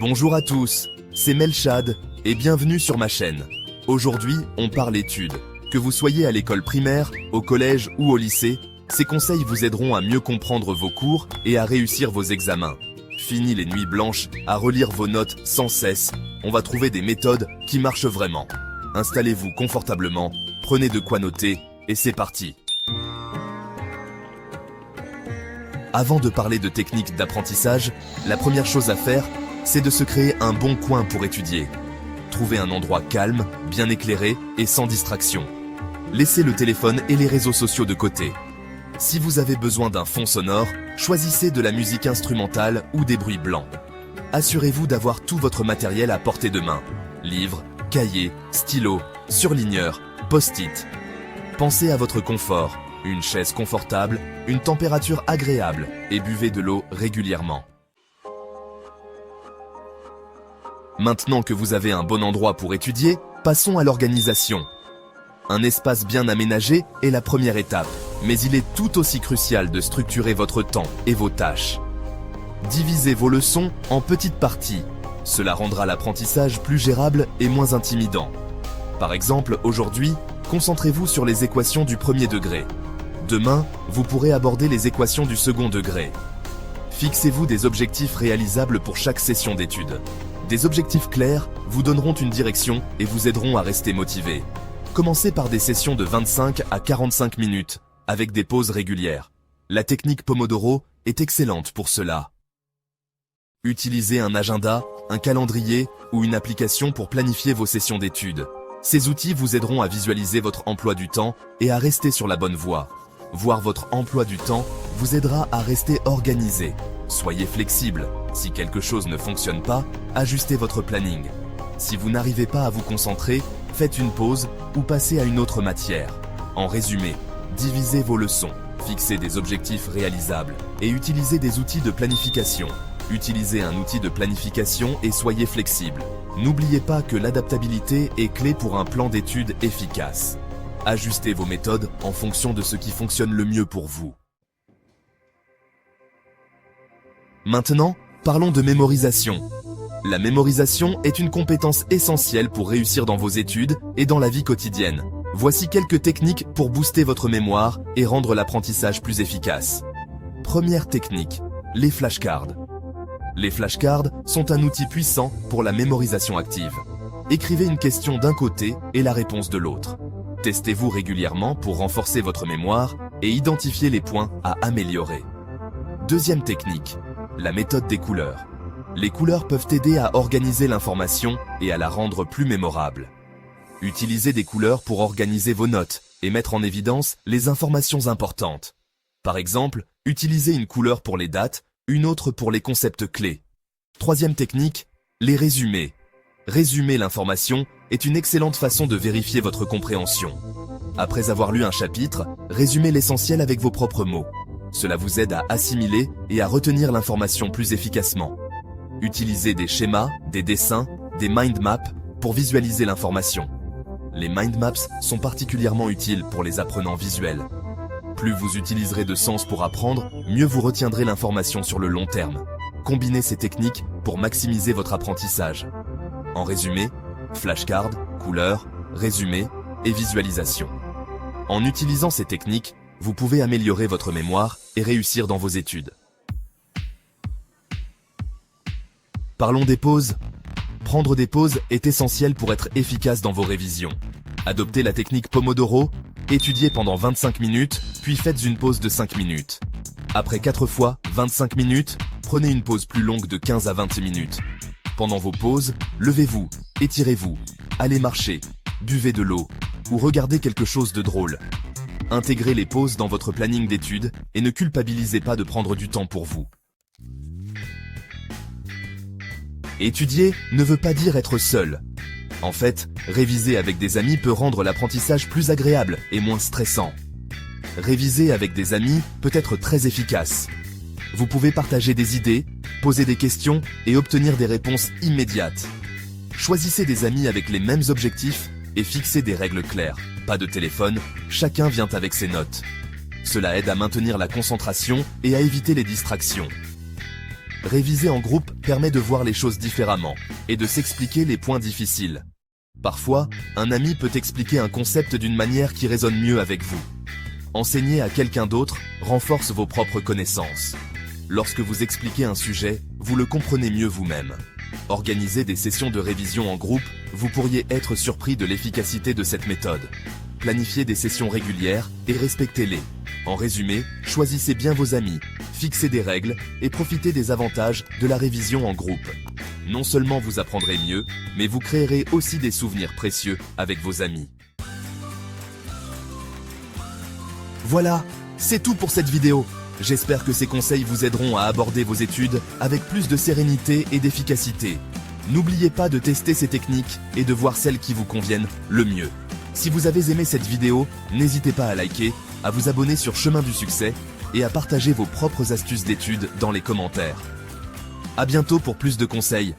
Bonjour à tous, c'est Melchad et bienvenue sur ma chaîne. Aujourd'hui, on parle études. Que vous soyez à l'école primaire, au collège ou au lycée, ces conseils vous aideront à mieux comprendre vos cours et à réussir vos examens. Fini les nuits blanches à relire vos notes sans cesse, on va trouver des méthodes qui marchent vraiment. Installez-vous confortablement, prenez de quoi noter et c'est parti. Avant de parler de techniques d'apprentissage, la première chose à faire, c'est de se créer un bon coin pour étudier. Trouvez un endroit calme, bien éclairé et sans distraction. Laissez le téléphone et les réseaux sociaux de côté. Si vous avez besoin d'un fond sonore, choisissez de la musique instrumentale ou des bruits blancs. Assurez-vous d'avoir tout votre matériel à portée de main. Livres, cahiers, stylos, surligneurs, post-it. Pensez à votre confort, une chaise confortable, une température agréable et buvez de l'eau régulièrement. Maintenant que vous avez un bon endroit pour étudier, passons à l'organisation. Un espace bien aménagé est la première étape, mais il est tout aussi crucial de structurer votre temps et vos tâches. Divisez vos leçons en petites parties. Cela rendra l'apprentissage plus gérable et moins intimidant. Par exemple, aujourd'hui, concentrez-vous sur les équations du premier degré. Demain, vous pourrez aborder les équations du second degré. Fixez-vous des objectifs réalisables pour chaque session d'études. Des objectifs clairs vous donneront une direction et vous aideront à rester motivé. Commencez par des sessions de 25 à 45 minutes, avec des pauses régulières. La technique Pomodoro est excellente pour cela. Utilisez un agenda, un calendrier ou une application pour planifier vos sessions d'études. Ces outils vous aideront à visualiser votre emploi du temps et à rester sur la bonne voie. Voir votre emploi du temps vous aidera à rester organisé. Soyez flexible. Si quelque chose ne fonctionne pas, ajustez votre planning. Si vous n'arrivez pas à vous concentrer, faites une pause ou passez à une autre matière. En résumé, divisez vos leçons, fixez des objectifs réalisables et utilisez des outils de planification. Utilisez un outil de planification et soyez flexible. N'oubliez pas que l'adaptabilité est clé pour un plan d'études efficace. Ajustez vos méthodes en fonction de ce qui fonctionne le mieux pour vous. Maintenant, parlons de mémorisation. La mémorisation est une compétence essentielle pour réussir dans vos études et dans la vie quotidienne. Voici quelques techniques pour booster votre mémoire et rendre l'apprentissage plus efficace. Première technique, les flashcards. Les flashcards sont un outil puissant pour la mémorisation active. Écrivez une question d'un côté et la réponse de l'autre. Testez-vous régulièrement pour renforcer votre mémoire et identifier les points à améliorer. Deuxième technique, la méthode des couleurs. Les couleurs peuvent aider à organiser l'information et à la rendre plus mémorable. Utilisez des couleurs pour organiser vos notes et mettre en évidence les informations importantes. Par exemple, utilisez une couleur pour les dates, une autre pour les concepts clés. Troisième technique, les résumés. Résumer l'information est une excellente façon de vérifier votre compréhension. Après avoir lu un chapitre, résumez l'essentiel avec vos propres mots. Cela vous aide à assimiler et à retenir l'information plus efficacement. Utilisez des schémas, des dessins, des mind maps pour visualiser l'information. Les mind maps sont particulièrement utiles pour les apprenants visuels. Plus vous utiliserez de sens pour apprendre, mieux vous retiendrez l'information sur le long terme. Combinez ces techniques pour maximiser votre apprentissage. En résumé, flashcards, couleurs, résumé et visualisation. En utilisant ces techniques, vous pouvez améliorer votre mémoire et réussir dans vos études. Parlons des pauses. Prendre des pauses est essentiel pour être efficace dans vos révisions. Adoptez la technique Pomodoro, étudiez pendant 25 minutes, puis faites une pause de 5 minutes. Après 4 fois 25 minutes, prenez une pause plus longue de 15 à 20 minutes. Pendant vos pauses, levez-vous, étirez-vous, allez marcher, buvez de l'eau ou regardez quelque chose de drôle. Intégrez les pauses dans votre planning d'études et ne culpabilisez pas de prendre du temps pour vous. Étudier ne veut pas dire être seul. En fait, réviser avec des amis peut rendre l'apprentissage plus agréable et moins stressant. Réviser avec des amis peut être très efficace. Vous pouvez partager des idées, poser des questions et obtenir des réponses immédiates. Choisissez des amis avec les mêmes objectifs et fixez des règles claires. Pas de téléphone, chacun vient avec ses notes. Cela aide à maintenir la concentration et à éviter les distractions. Réviser en groupe permet de voir les choses différemment et de s'expliquer les points difficiles. Parfois, un ami peut expliquer un concept d'une manière qui résonne mieux avec vous. Enseigner à quelqu'un d'autre renforce vos propres connaissances. Lorsque vous expliquez un sujet, vous le comprenez mieux vous-même. Organiser des sessions de révision en groupe, vous pourriez être surpris de l'efficacité de cette méthode. Planifiez des sessions régulières et respectez-les. En résumé, choisissez bien vos amis, fixez des règles et profitez des avantages de la révision en groupe. Non seulement vous apprendrez mieux, mais vous créerez aussi des souvenirs précieux avec vos amis. Voilà, c'est tout pour cette vidéo. J'espère que ces conseils vous aideront à aborder vos études avec plus de sérénité et d'efficacité. N'oubliez pas de tester ces techniques et de voir celles qui vous conviennent le mieux. Si vous avez aimé cette vidéo, n'hésitez pas à liker, à vous abonner sur Chemin du Succès et à partager vos propres astuces d'études dans les commentaires. À bientôt pour plus de conseils.